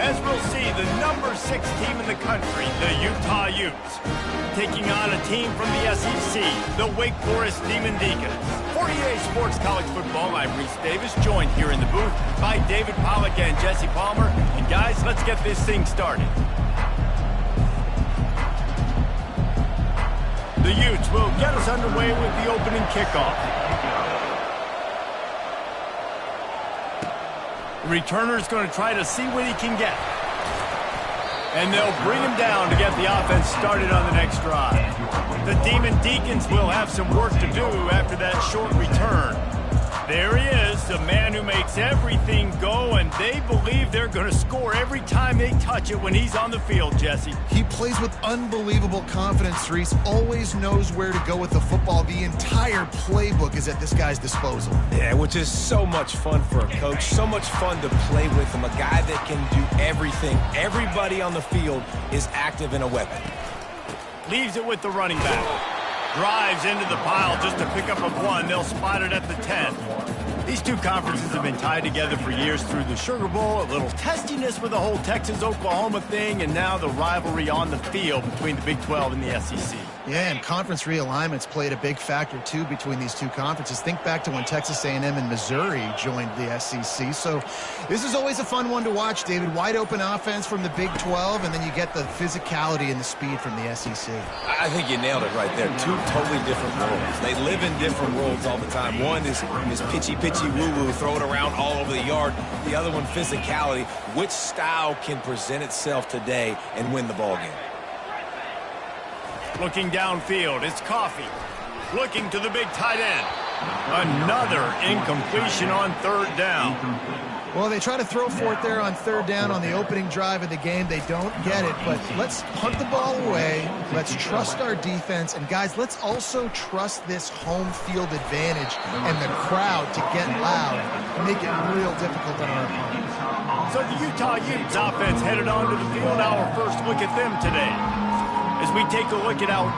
as we'll see the number 6 team in the country, the Utah Utes, taking on a team from the SEC, the Wake Forest Demon Deacons. For EA Sports College Football, I'm Reese Davis, joined here in the booth by David Pollack and Jesse Palmer. And guys, let's get this thing started. The Utes will get us underway with the opening kickoff. The returner's going to try to see what he can get. And they'll bring him down to get the offense started on the next drive. The Demon Deacons will have some work to do after that short return. There he is, the man who makes everything go, and they believe they're going to score every time they touch it when he's on the field, Jesse. He plays with unbelievable confidence, Reese. Always knows where to go with the football. The entire playbook is at this guy's disposal. Yeah, which is so much fun for a coach. So much fun to play with him. A guy that can do everything. Everybody on the field is active and a weapon. Leaves it with the running back. Drives into the pile just to pick up a 1. They'll spot it at the 10. These two conferences have been tied together for years through the Sugar Bowl, a little testiness with the whole Texas-Oklahoma thing, and now the rivalry on the field between the Big 12 and the SEC. Yeah, and conference realignments played a big factor, too, between these two conferences. Think back to when Texas A&M and Missouri joined the SEC. So this is always a fun one to watch, David. Wide open offense from the Big 12, and then you get the physicality and the speed from the SEC. I think you nailed it right there. Two totally different worlds. They live in different worlds all the time. One is pitchy woo-woo, throw it around all over the yard. The other one, physicality. Which style can present itself today and win the ball game? Looking downfield, it's Coffee. Looking to the big tight end. Another incompletion on third down. Well, they try to throw for it there on third down on the opening drive of the game. They don't get it, but let's punt the ball away. Let's trust our defense. And, guys, let's also trust this home field advantage and the crowd to get loud and make it real difficult on our opponents. So the Utah Utes offense headed onto the field. Our first look at them today. As we take a look at our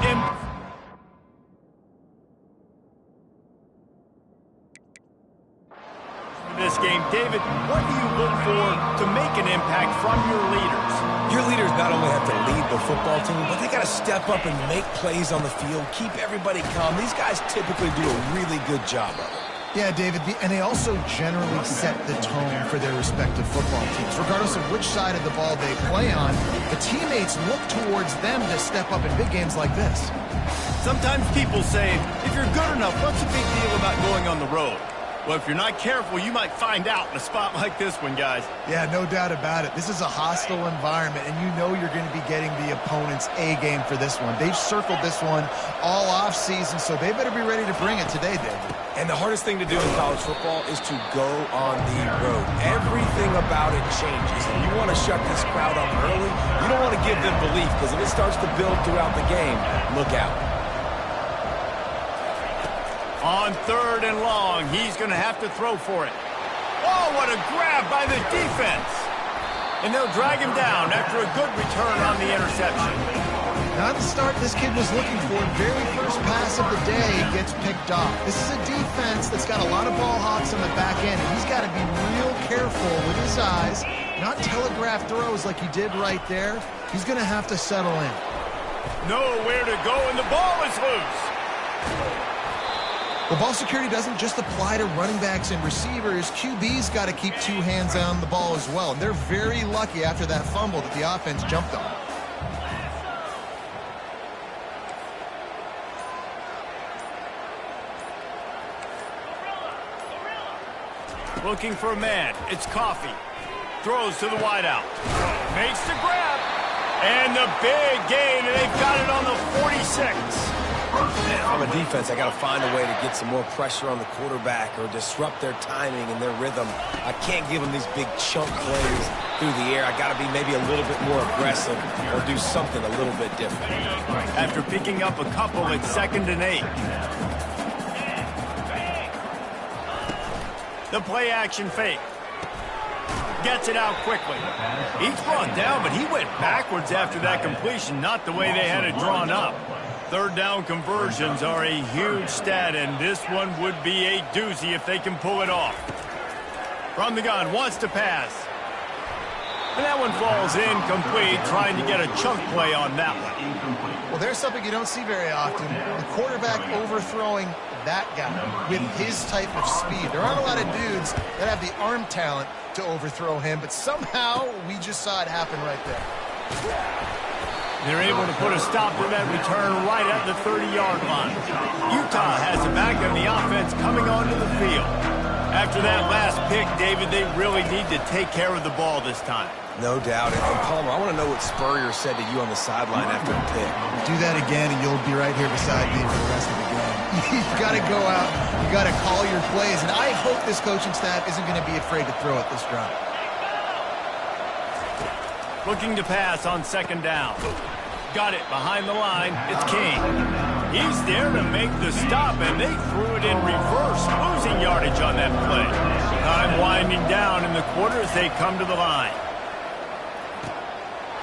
this game, David, what do you look for to make an impact from your leaders? Your leaders not only have to lead the football team, but they got to step up and make plays on the field, keep everybody calm. These guys typically do a really good job of it. Yeah, David, and they also generally set the tone for their respective football teams. Regardless of which side of the ball they play on, the teammates look towards them to step up in big games like this. Sometimes people say, if you're good enough, what's the big deal about going on the road? Well, if you're not careful, you might find out in a spot like this one, guys. Yeah, no doubt about it. This is a hostile environment, and you know you're going to be getting the opponent's A game for this one. They've circled this one all offseason, so they better be ready to bring it today, David. And the hardest thing to do in college football is to go on the road. Everything about it changes. And you want to shut this crowd up early. You don't want to give them belief, because if it starts to build throughout the game, look out. On third and long, he's going to have to throw for it. Oh, what a grab by the defense. And they'll drag him down after a good return on the interception. Not the start this kid was looking for. Very first pass of the day gets picked off. This is a defense that's got a lot of ball hawks on the back end, and he's got to be real careful with his eyes, not telegraph throws like he did right there. He's going to have to settle in. Nowhere to go, and the ball is loose. Well, ball security doesn't just apply to running backs and receivers. QB's got to keep 2 hands on the ball as well. And they're very lucky after that fumble that the offense jumped on. Looking for a man. It's Coffee. Throws to the wideout. Makes the grab. And the big gain, and they've got it on the 46. From a defense, I got to find a way to get some more pressure on the quarterback or disrupt their timing and their rhythm. I can't give them these big chunk plays through the air. I got to be maybe a little bit more aggressive or do something a little bit different. After picking up a couple, it's 2nd and 8. The play action fake. Gets it out quickly. He's brought down, but he went backwards after that completion, not the way they had it drawn up. Third down conversions are a huge stat, and this one would be a doozy if they can pull it off. From the gun, wants to pass. And that one falls incomplete, trying to get a chunk play on that one. Well, there's something you don't see very often. The quarterback overthrowing that guy with his type of speed. There aren't a lot of dudes that have the arm talent to overthrow him, but somehow we just saw it happen right there. They're able to put a stop to that return right at the 30-yard line. Utah has it back on the offense coming onto the field. After that last pick, David, they really need to take care of the ball this time. No doubt. And Palmer, I want to know what Spurrier said to you on the sideline after the pick. Do that again, and you'll be right here beside me for the rest of the game. You got to go out. You got to call your plays. And I hope this coaching staff isn't going to be afraid to throw it this drive. Looking to pass on second down. Got it behind the line. It's King. He's there to make the stop, and they threw it in reverse, losing yardage on that play. Time winding down in the quarter as they come to the line.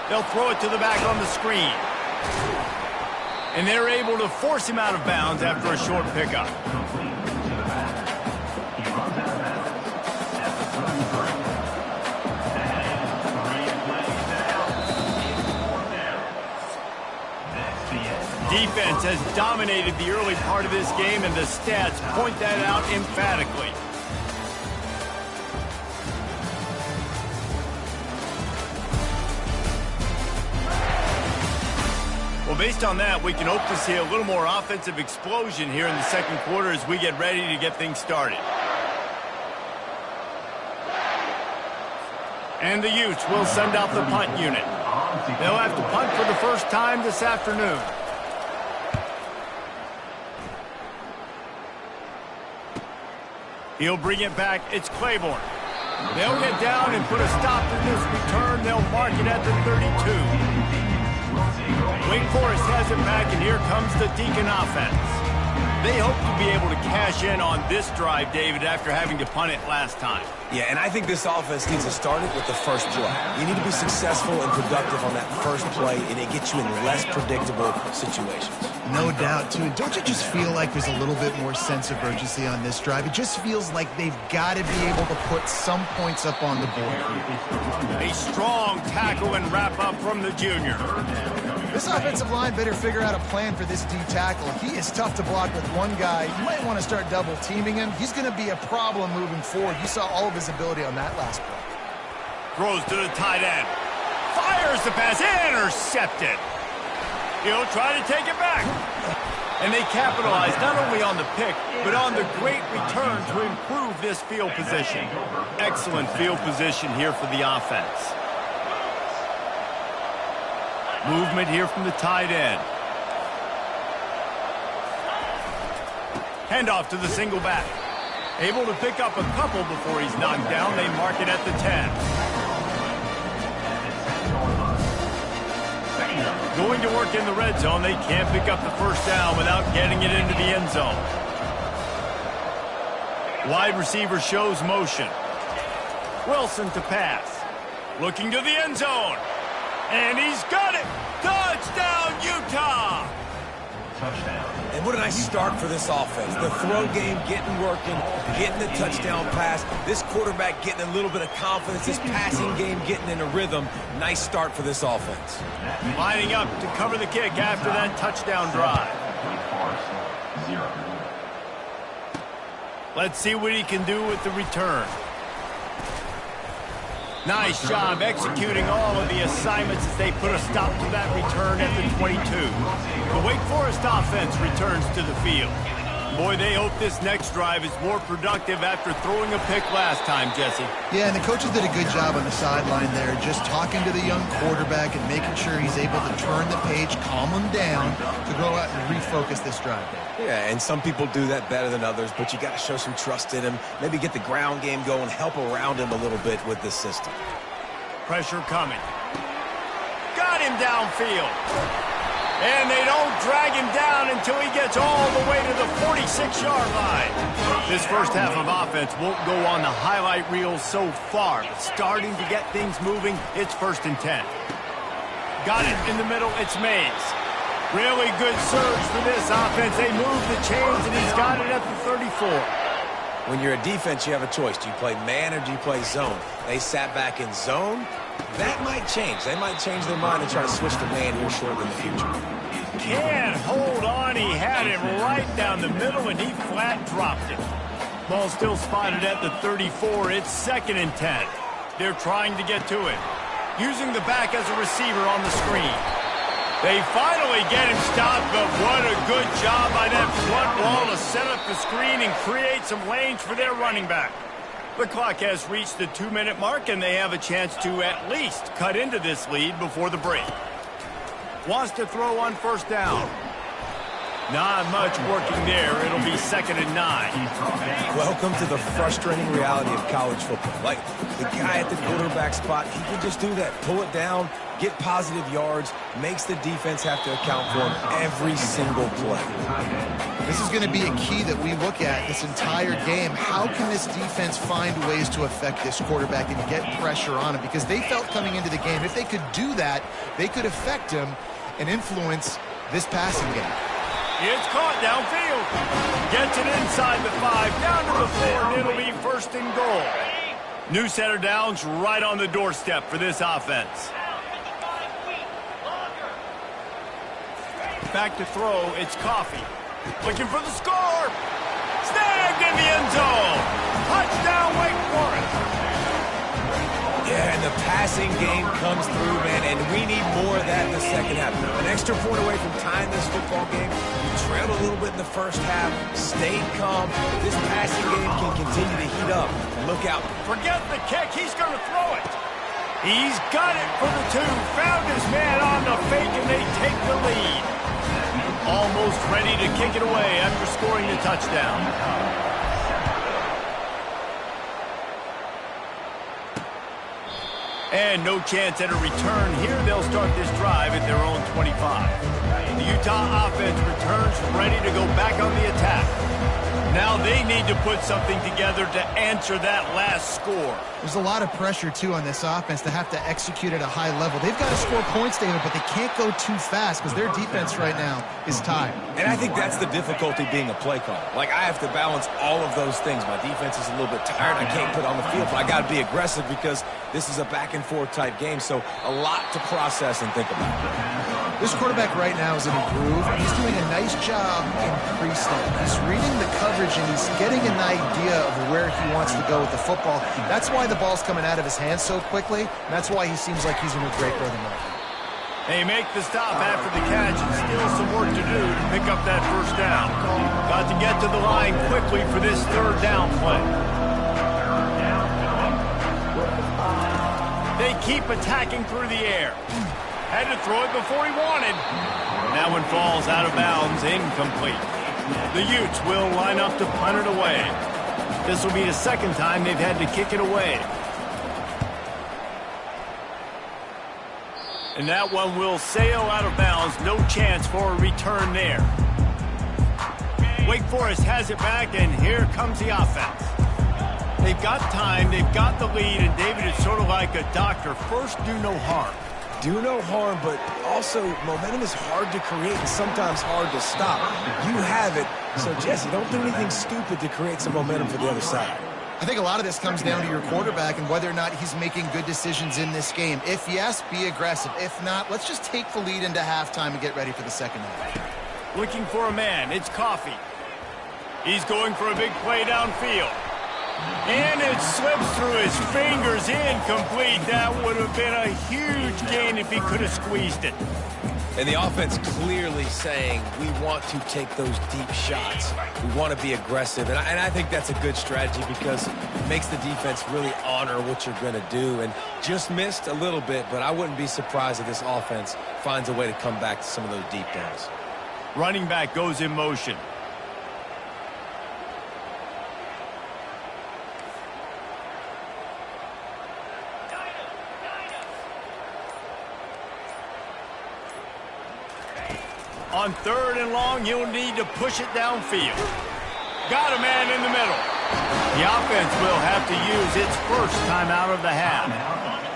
They'll throw it to the back on the screen. And they're able to force him out of bounds after a short pickup. Defense has dominated the early part of this game, and the stats point that out emphatically. Well, based on that, we can hope to see a little more offensive explosion here in the second quarter as we get ready to get things started. And the Utes will send out the punt unit. They'll have to punt for the first time this afternoon. He'll bring it back. It's Claiborne. They'll get down and put a stop to this return. They'll mark it at the 32. Wake Forest has it back, and here comes the Deacon offense. They hope to be able to cash in on this drive, David, after having to punt it last time. Yeah, and I think this offense needs to start it with the first play. You need to be successful and productive on that first play, and it gets you in less predictable situations. No doubt, too. Don't you just feel like there's a little bit more sense of urgency on this drive? It just feels like they've got to be able to put some points up on the board. A strong tackle and wrap up from the junior. This offensive line better figure out a plan for this D tackle. He is tough to block with one guy. You might want to start double teaming him. He's going to be a problem moving forward. You saw all of his ability on that last play. Throws to the tight end. Fires the pass. Intercepted. He'll try to take it back. And they capitalize not only on the pick, but on the great return to improve this field position. Excellent field position here for the offense. Movement here from the tight end. Handoff to the single back. Able to pick up a couple before he's knocked down. They mark it at the 10. Going to work in the red zone. They can't pick up the first down without getting it into the end zone. Wide receiver shows motion. Wilson to pass. Looking to the end zone. And he's got it! Touchdown, Utah! And what a nice start for this offense. The throw game getting working, getting the touchdown pass. This quarterback getting a little bit of confidence. This passing game getting in a rhythm. Nice start for this offense. Lining up to cover the kick after that touchdown drive. Let's see what he can do with the return. Nice job executing all of the assignments as they put a stop to that return at the 22. The Wake Forest offense returns to the field. Boy, they hope this next drive is more productive after throwing a pick last time, Jesse. Yeah, and the coaches did a good job on the sideline there, just talking to the young quarterback and making sure he's able to turn the page, calm him down, to go out and refocus this drive. Yeah, and some people do that better than others, but you got to show some trust in him, maybe get the ground game going, help around him a little bit with this system. Pressure coming. Got him downfield. And they don't drag him down until he gets all the way to the 46-yard line. This first half of offense won't go on the highlight reel so far, but starting to get things moving, it's 1st and 10. Got it in the middle, it's Mays. Really good surge for this offense. They move the chains, and he's got it at the 34. When you're a defense, you have a choice. Do you play man or do you play zone? They sat back in zone. That might change. They might change their mind and try to switch the man here shortly in the future. Can't hold on. He had it right down the middle, and he flat dropped it. Ball still spotted at the 34. It's 2nd and 10. They're trying to get to it. Using the back as a receiver on the screen. They finally get him stopped, but what a good job by that front wall to set up the screen and create some lanes for their running back. The clock has reached the 2-minute mark, and they have a chance to at least cut into this lead before the break. Wants to throw on 1st down. Not much working there. It'll be 2nd and 9. Welcome to the frustrating reality of college football. Like, the guy at the quarterback spot, he can just do that. Pull it down, get positive yards, makes the defense have to account for him every single play. This is going to be a key that we look at this entire game. How can this defense find ways to affect this quarterback and get pressure on him? Because they felt coming into the game, if they could do that, they could affect him and influence this passing game. It's caught downfield. Gets it inside the 5, down to the 4, and it'll be 1st and goal. New set of downs right on the doorstep for this offense. Back to throw, it's Coffee. Looking for the score. Snagged in the end zone. Touchdown, Wake Forest. Yeah, and the passing game comes through, man, and we need more of that in the second half. An extra point away from tying this football game. We trailed a little bit in the first half, stayed calm. This passing game can continue to heat up. Look out. Forget the kick. He's going to throw it. He's got it for the 2. Found his man on the fake, and they take the lead. Almost ready to kick it away after scoring the touchdown. And no chance at a return here. They'll start this drive at their own 25. The Utah offense returns ready to go back on the attack. Now they need to put something together to answer that last score. There's a lot of pressure, too, on this offense to have to execute at a high level. They've got to score points, David, but they can't go too fast because their defense right now is tired. And I think that's the difficulty being a play caller. Like, I have to balance all of those things. My defense is a little bit tired. I can't put on the field, but I got to be aggressive because this is a back-and-forth type game, so a lot to process and think about. This quarterback right now is in a groove. He's doing a nice job in pre-snap. He's reading the coverage, and he's getting an idea of where he wants to go with the football. That's why the ball's coming out of his hands so quickly, and that's why he seems like he's in a great rhythm. They make the stop after the catch, and still some work to do to pick up that 1st down. Got to get to the line quickly for this 3rd down play. They keep attacking through the air. Had to throw it before he wanted. That one falls out of bounds, incomplete. The Utes will line up to punt it away. This will be the 2nd time they've had to kick it away. And that one will sail out of bounds. No chance for a return there. Wake Forest has it back, and here comes the offense. They've got time, they've got the lead, and David is sort of like a doctor. First, do no harm. Do no harm, but also momentum is hard to create and sometimes hard to stop. You have it, so Jesse, don't do anything stupid to create some momentum for the other side. I think a lot of this comes down to your quarterback and whether or not he's making good decisions in this game. If yes, be aggressive. If not, let's just take the lead into halftime and get ready for the second half. Looking for a man. It's Coffee. He's going for a big play downfield. And it slips through his fingers, incomplete. That would have been a huge gain if he could have squeezed it. And the offense clearly saying, we want to take those deep shots. We want to be aggressive. And I think that's a good strategy because it makes the defense really honor what you're going to do. And just missed a little bit, but I wouldn't be surprised if this offense finds a way to come back to some of those deep downs. Running back goes in motion. On 3rd and long, you'll need to push it downfield. Got a man in the middle. The offense will have to use its first timeout of the half.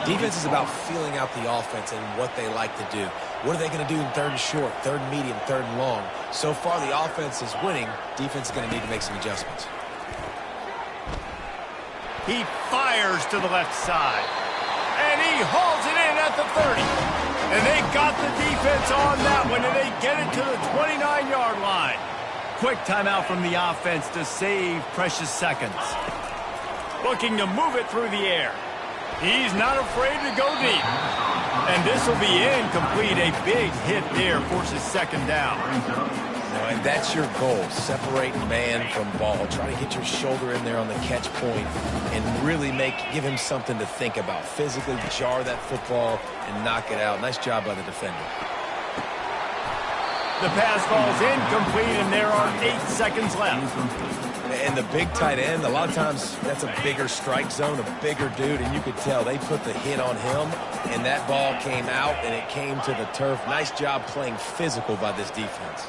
Defense is about feeling out the offense and what they like to do. What are they going to do in 3rd and short, 3rd and medium, 3rd and long? So far, the offense is winning. Defense is going to need to make some adjustments. He fires to the left side. And he hauls it in at the 30. And they got the defense on that one, and they get it to the 29-yard line. Quick timeout from the offense to save precious seconds. Looking to move it through the air. He's not afraid to go deep. And this will be incomplete. A big hit there forces second down. And that's your goal. Separate man from ball. Try to get your shoulder in there on the catch point and really give him something to think about. Physically jar that football and knock it out. Nice job by the defender. The pass falls incomplete, and there are 8 seconds left. And the big tight end, a lot of times that's a bigger strike zone, a bigger dude, and you could tell they put the hit on him, and that ball came out, and it came to the turf. Nice job playing physical by this defense.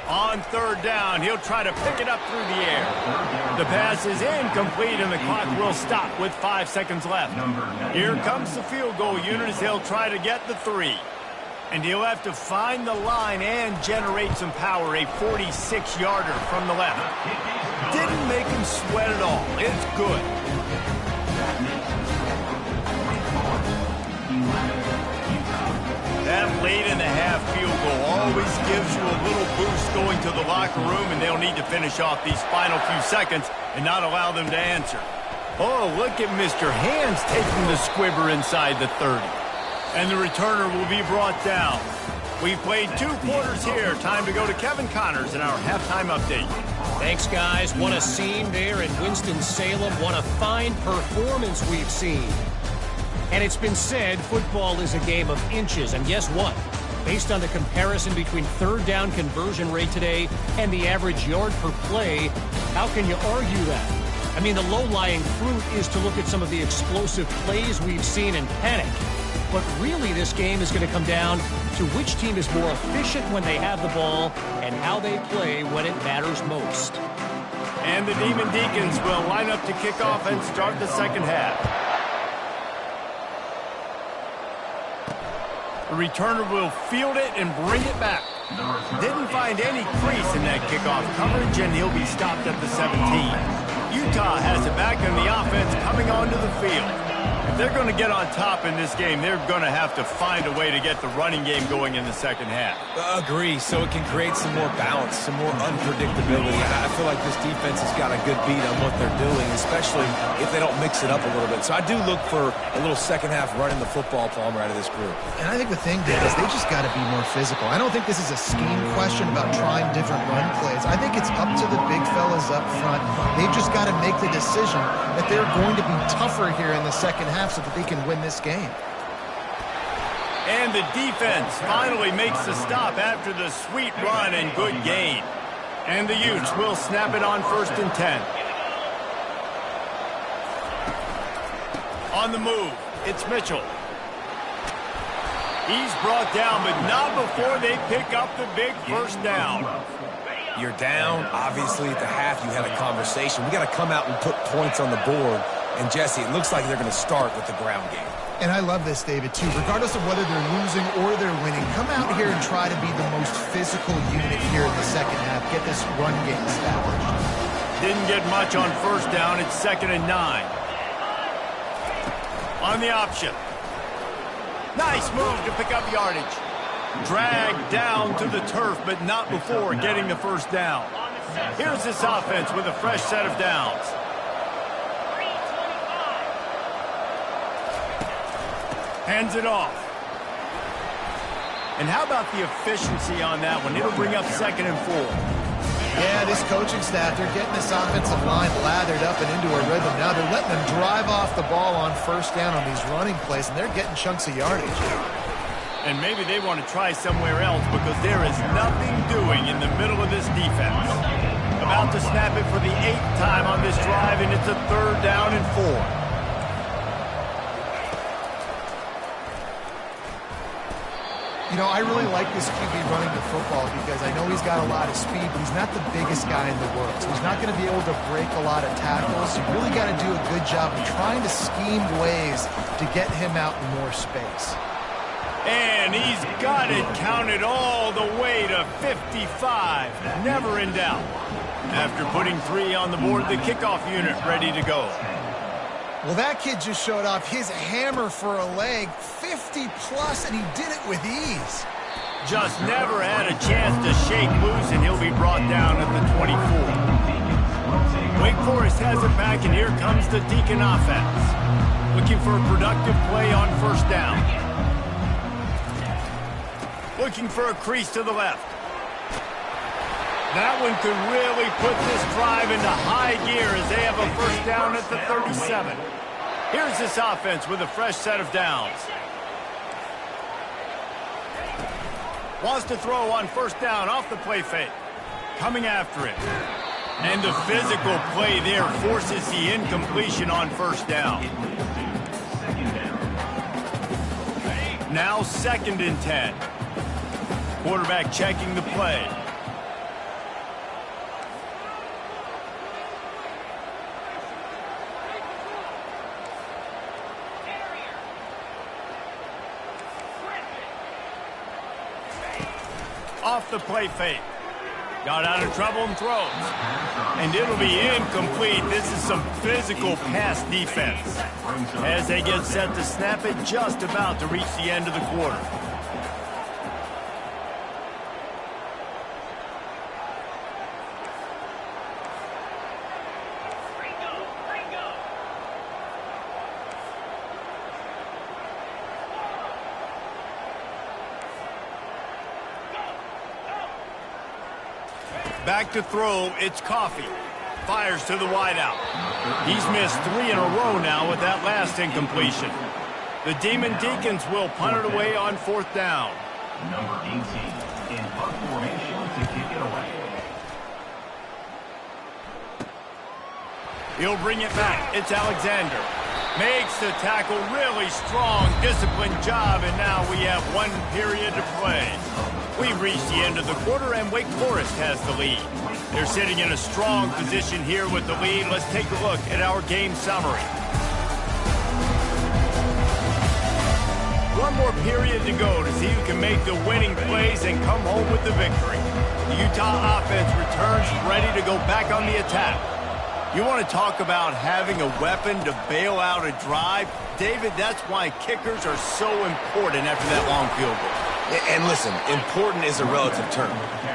On third down, he'll try to pick it up through the air. The pass is incomplete, and the clock will stop with 5 seconds left. Here comes the field goal unit as they'll try to get the 3. And he'll have to find the line and generate some power, a 46-yarder from the left. Didn't make him sweat at all. It's good. That late-in-the-half field goal always gives you a little boost going to the locker room, and they'll need to finish off these final few seconds and not allow them to answer. Oh, look at Mr. Hands taking the squibber inside the 30. And the returner will be brought down. We've played 2 quarters here. Time to go to Kevin Connors in our halftime update. Thanks, guys. What a scene there in Winston-Salem. What a fine performance we've seen. And it's been said football is a game of inches. And guess what? Based on the comparison between third down conversion rate today and the average yard per play, how can you argue that? I mean, the low-lying fruit is to look at some of the explosive plays we've seen and panic. But really, this game is going to come down to which team is more efficient when they have the ball and how they play when it matters most. And the Demon Deacons will line up to kick off and start the second half. The returner will field it and bring it back. Didn't find any crease in that kickoff coverage, and he'll be stopped at the 17. Utah has it back, and the offense coming onto the field. If they're going to get on top in this game, they're going to have to find a way to get the running game going in the second half. Agree, so it can create some more balance, some more unpredictability. I feel like this defense has got a good beat on what they're doing, especially if they don't mix it up a little bit. So I do look for a little second half running the football, Palmer, out of this group. And I think the thing, Dave, is they just got to be more physical. I don't think this is a scheme question about trying different run plays. I think it's up to the big fellas up front. They've just got to make the decision that they're going to be tougher here in the second half so that they can win this game. And the defense finally makes the stop after the sweet run and good gain. And the Utes will snap it on 1st and 10. On the move, it's Mitchell. He's brought down, but not before they pick up the big first down. You're down. Obviously, at the half, you had a conversation. We got to come out and put points on the board. And, Jesse, it looks like they're going to start with the ground game. And I love this, David, too. Regardless of whether they're losing or they're winning, come out here and try to be the most physical unit here in the second half. Get this run game established. Didn't get much on first down. It's 2nd and 9. On the option. Nice move to pick up yardage. Dragged down to the turf, but not before getting the first down. Here's this offense with a fresh set of downs. Hands it off. And how about the efficiency on that one? It'll bring up 2nd and 4. Yeah, this coaching staff, they're getting this offensive line lathered up and into a rhythm. Now they're letting them drive off the ball on first down on these running plays, and they're getting chunks of yardage. And maybe they want to try somewhere else because there is nothing doing in the middle of this defense. About to snap it for the 8th time on this drive, and it's a 3rd down and 4. You know, I really like this QB running the football because I know he's got a lot of speed, but he's not the biggest guy in the world. So he's not going to be able to break a lot of tackles. You really got to do a good job of trying to scheme ways to get him out in more space. And he's got it counted all the way to 55. Never in doubt. After putting 3 on the board, the kickoff unit ready to go. Well, that kid just showed off his hammer for a leg, 50-plus, and he did it with ease. Just never had a chance to shake loose, and he'll be brought down at the 24. Wake Forest has it back, and here comes the Deacon offense. Looking for a productive play on first down. Looking for a crease to the left. That one could really put this drive into high gear as they have a first down at the 37. Here's this offense with a fresh set of downs. Wants to throw on first down off the play fake. Coming after it. And the physical play there forces the incompletion on first down. Now 2nd and 10. Quarterback checking the play. Off the play fake. Got out of trouble and throws. And it'll be incomplete. This is some physical pass defense. As they get set to snap it, just about to reach the end of the quarter. Back to throw, it's Coffee. Fires to the wideout. He's missed 3 in a row now with that last incompletion. The Demon Deacons will punt it away on 4th down. Number 18 in punt formation to kick it away. He'll bring it back. It's Alexander. Makes the tackle really strong, disciplined job, and now we have 1 period to play. We've reached the end of the quarter, and Wake Forest has the lead. They're sitting in a strong position here with the lead. Let's take a look at our game summary. 1 more period to go to see who can make the winning plays and come home with the victory. The Utah offense returns ready to go back on the attack. You want to talk about having a weapon to bail out a drive? David, that's why kickers are so important after that long field goal. And listen, important is a relative term.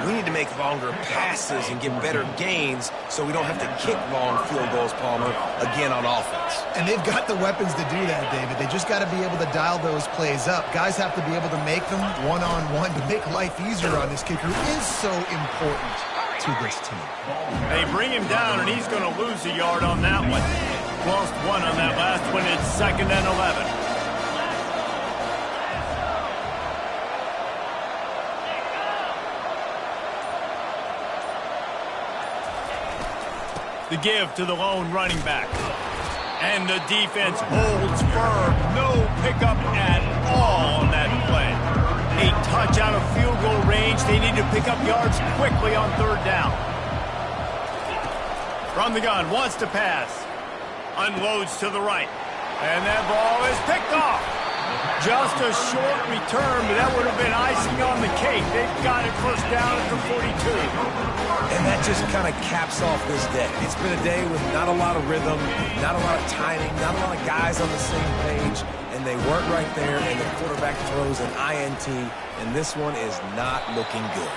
We need to make longer passes and get better gains so we don't have to kick long field goals, Palmer, again on offense. And they've got the weapons to do that, David. They just got to be able to dial those plays up. Guys have to be able to make them one-on-one to make life easier on this kicker is so important to this team. They bring him down, and he's going to lose a yard on that one. Lost 1 on that last one. It's 2nd and 11. The give to the lone running back. And the defense holds firm. No pickup at all on that play. A touch out of field goal range. They need to pick up yards quickly on 3rd down. From the gun, wants to pass. Unloads to the right. And that ball is picked off. Just a short return, but that would have been icing on the cake. They've got it first down at the 42. And that just kind of caps off this day. It's been a day with not a lot of rhythm, not a lot of timing, not a lot of guys on the same page, and they weren't right there, and the quarterback throws an INT, and this one is not looking good.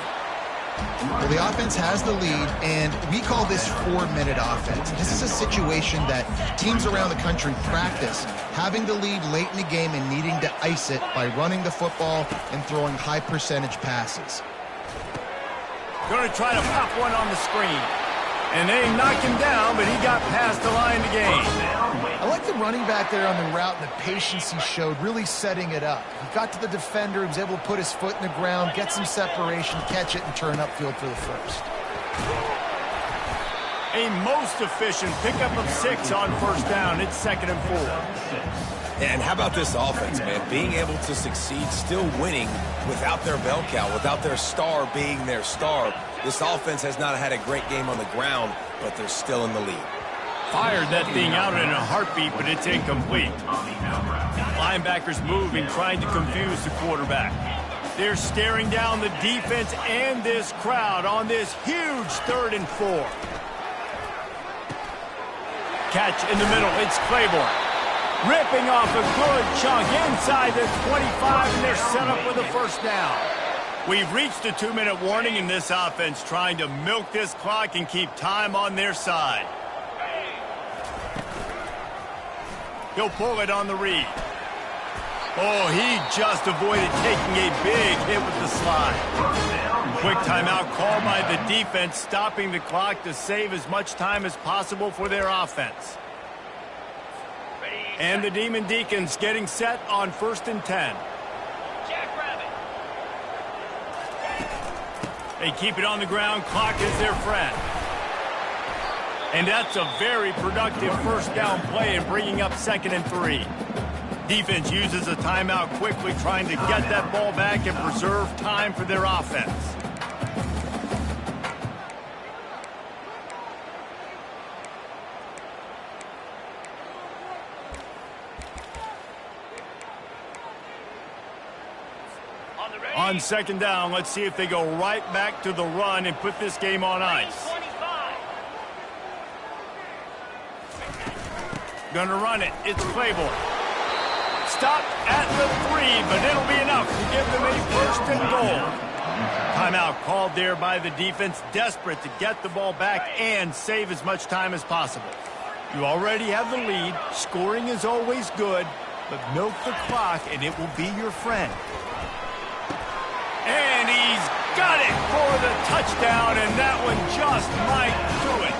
Well, the offense has the lead, and we call this 4-minute offense. This is a situation that teams around the country practice, having the lead late in the game and needing to ice it by running the football and throwing high-percentage passes. Going to try to pop one on the screen. And they knocked him down, but he got past the line to gain. I like the running back there on the route and the patience he showed, really setting it up. He got to the defender, he was able to put his foot in the ground, get some separation, catch it, and turn upfield for the first. A most efficient pickup of 6 on first down. It's 2nd and 4. And how about this offense, man? Being able to succeed, still winning without their bell cow, without their star being their star. This offense has not had a great game on the ground, but they're still in the lead. Fired that thing out in a heartbeat, but it's incomplete. Linebackers moving, trying to confuse the quarterback. They're staring down the defense and this crowd on this huge 3rd and 4. catch in the middle. It's Claiborne. Ripping off a good chunk inside the 25, and they're set up with a first down. We've reached a 2-minute warning in this offense, trying to milk this clock and keep time on their side. He'll pull it on the read. Oh, he just avoided taking a big hit with the slide. Quick timeout called by the defense, stopping the clock to save as much time as possible for their offense. And the Demon Deacons getting set on 1st and 10. They keep it on the ground. Clock is their friend. And that's a very productive first down play in bringing up 2nd and 3. Defense uses a timeout quickly, trying to get that ball back and preserve time for their offense. On 2nd down, let's see if they go right back to the run and put this game on ice. Gonna run it. It's Claiborne. Stop at the 3, but it'll be enough to give them a 1st and goal. Timeout called there by the defense, desperate to get the ball back and save as much time as possible. You already have the lead. Scoring is always good, but milk the clock and it will be your friend. And he's got it for the touchdown, and that one just might do it.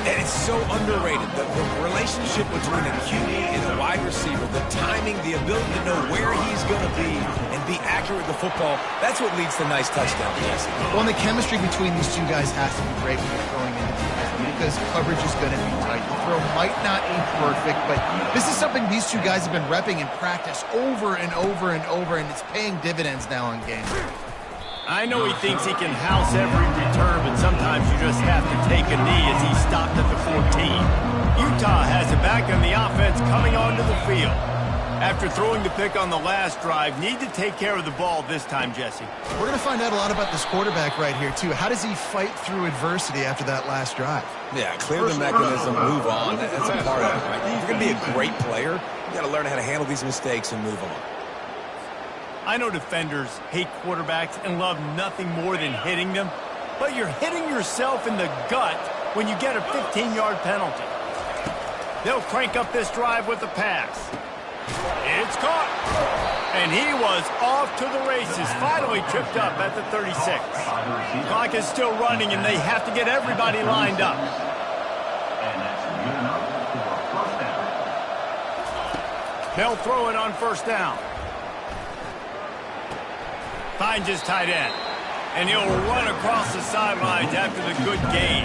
And it's so underrated. The relationship between a QB and a wide receiver, the timing, the ability to know where he's going to be and be accurate with the football, that's what leads to nice touchdowns, Jesse. Well, and the chemistry between these two guys has to be great when you're throwing into defense because coverage is going to be tight. The throw might not be perfect, but this is something these two guys have been repping in practice over and over and over, and it's paying dividends now in games. I know he thinks he can house every return, but sometimes you just have to take a knee as he stopped at the 14. Utah has it back on the offense coming onto the field. After throwing the pick on the last drive, need to take care of the ball this time, Jesse. We're going to find out a lot about this quarterback right here, too. How does he fight through adversity after that last drive? Yeah, clear the mechanism, move on. That's a part of it, right? If you're going to be a great player, you got to learn how to handle these mistakes and move on. I know defenders hate quarterbacks and love nothing more than hitting them, but you're hitting yourself in the gut when you get a 15-yard penalty. They'll crank up this drive with a pass. It's caught. And he was off to the races, finally tripped up at the 36. Clock is still running, and they have to get everybody lined up. They'll throw it on 1st down. Finds his tight end. And he'll run across the sidelines after the good gain.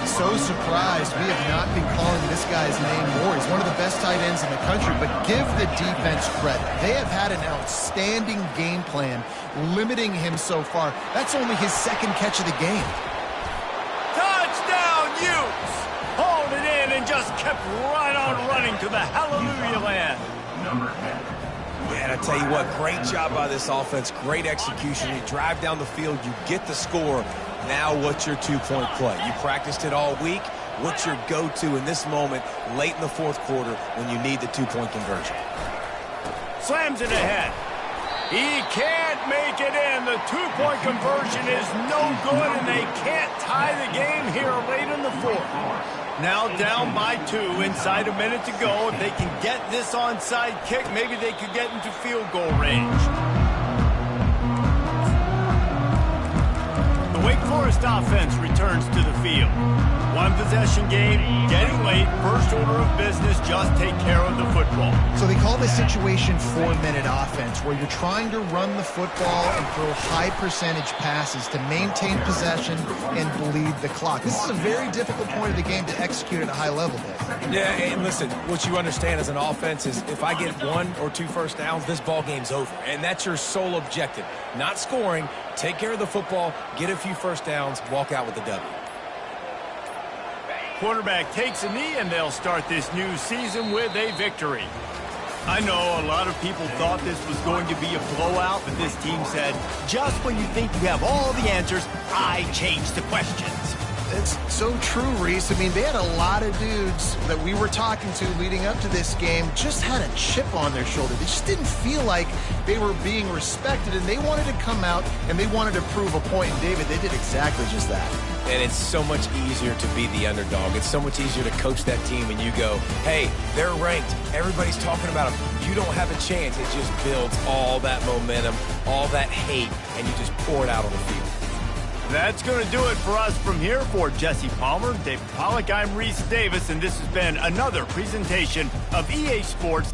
So surprised we have not been calling this guy's name more. He's one of the best tight ends in the country, but give the defense credit. They have had an outstanding game plan, limiting him so far. That's only his 2nd catch of the game. Touchdown, Utes! Hauled it in and just kept right on running to the hallelujah land. Man, I tell you what, great job by this offense, great execution. You drive down the field, you get the score. Now what's your 2-point play? You practiced it all week. What's your go-to in this moment late in the 4th quarter when you need the 2-point conversion? Slams it ahead. He can't make it in. The 2-point conversion is no good, and they can't tie the game here late in the 4th. Now down by 2, inside a minute to go. If they can get this onside kick, maybe they could get into field goal range. The Wake Forest offense returns to the field. 1-possession game, getting late, first order of business, just take care of the football. So they call this situation 4-minute offense, where you're trying to run the football and throw high percentage passes to maintain possession and bleed the clock. This is a very difficult point of the game to execute at a high level, Dave. Yeah, and listen, what you understand as an offense is if I get 1 or 2 first downs, this ball game's over. And that's your sole objective. Not scoring, take care of the football, get a few first downs, walk out with the W. Quarterback takes a knee, and they'll start this new season with a victory. I know a lot of people thought this was going to be a blowout, but this team said, just when you think you have all the answers, I change the questions. It's so true, Reese. I mean, they had a lot of dudes that we were talking to leading up to this game just had a chip on their shoulder. They just didn't feel like they were being respected, and they wanted to come out and they wanted to prove a point. And David, they did exactly just that. And it's so much easier to be the underdog. It's so much easier to coach that team when you go, hey, they're ranked. Everybody's talking about them. You don't have a chance. It just builds all that momentum, all that hate, and you just pour it out on the field. That's going to do it for us from here. For Jesse Palmer, David Pollack, I'm Reese Davis, and this has been another presentation of EA Sports.